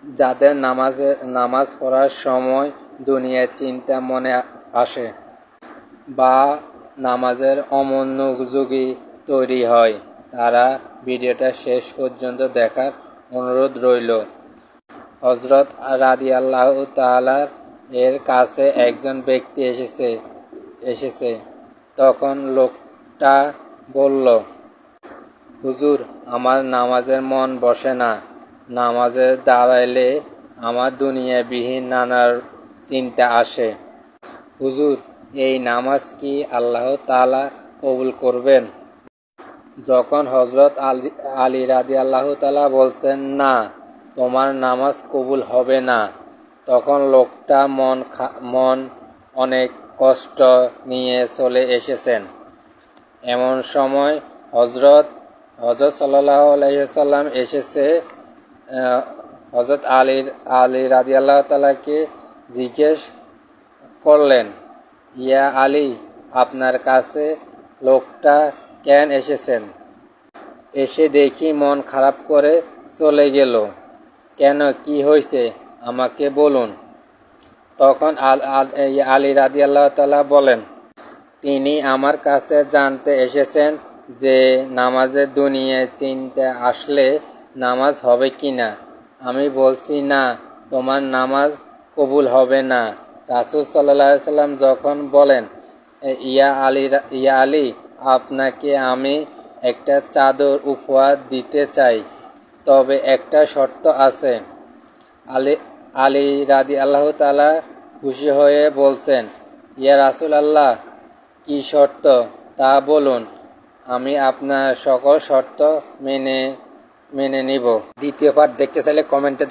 যাদের নামাজ পড়ার সময় দুনিয়ার চিন্তা মনে আসে বা নামাজের অমনোযোগী তৈরি হয়, তারা ভিডিওটা শেষ পর্যন্ত দেখার অনুরোধ রইল। হযরত রাদিয়াল্লাহু তাআলা এর কাছে একজন ব্যক্তি এসেছে। তখন লোকটা বলল, হুজুর, আমার নামাজের মন বসে না। নামাজে দাঁড়াইলে আমার দুনিয়াবিহীন নানা চিন্তা আসে। হুজুর, এই নামাজ কি আল্লাহ তাআলা কবুল করবেন? যখন হযরত আলী রাদিয়াল্লাহু তাআলা বলছেন, না, তোমার নামাজ কবুল হবে না, তখন লোকটা মন অনেক কষ্ট নিয়ে চলে এসেছেন। এমন সময় হযরত সাল্লাল্লাহু আলাইহি ওয়াসাল্লাম এসেছে হযরত আলী রাদিয়াল্লাহু তাআলাকে জিজ্ঞেস করলেন, ইয়া আলী, আপনার কাছে লোকটা কেন এসেছেন? এসে দেখি মন খারাপ করে চলে গেল। কেন, কি হয়েছে আমাকে বলুন। তখন আলী রাদিয়াল্লাহু তাআলা বলেন, তিনি আমার কাছে জানতে এসেছেন যে নামাজের দুনিয়ায় চিন্তা আসলে নামাজ হবে কিনা। আমি বলছি, না, তোমার নামাজ কবুল হবে না। রাসূল সাল্লাল্লাহু আলাইহি ওয়াসাল্লাম যখন বলেন, ইয়া আলী, আপনাকে আমি একটা চাদর উপহার দিতে চাই, তবে একটা শর্ত আছে। আলী রাদিয়াল্লাহু তাআলা খুশি হয়ে বলছেন, ইয়া রাসূলুল্লাহ, কি শর্ত তা বলুন, আমি আপনার সকল শর্ত মেনে নিব। দ্বিতীয় পার্ট দেখতে চাইলে কমেন্টে